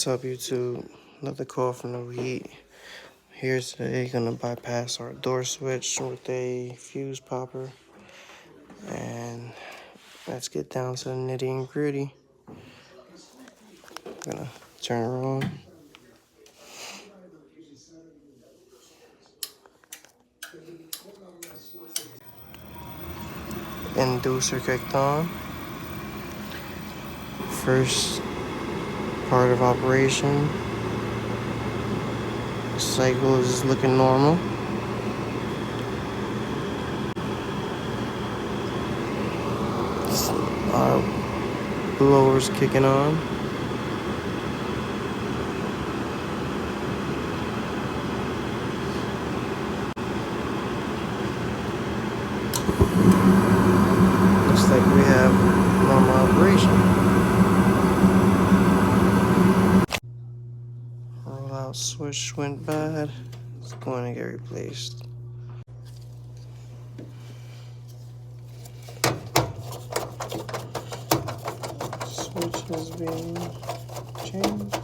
What's up, YouTube? Another call from the heat. Here today, gonna bypass our door switch with a fuse popper, and let's get down to the nitty and gritty. Gonna turn it on. Inducer kicked on. First part of operation. Cycle is looking normal. Our blower's kicking on. Looks like we have normal operation. Rollout switch went bad. It's going to get replaced. Switch has been changed.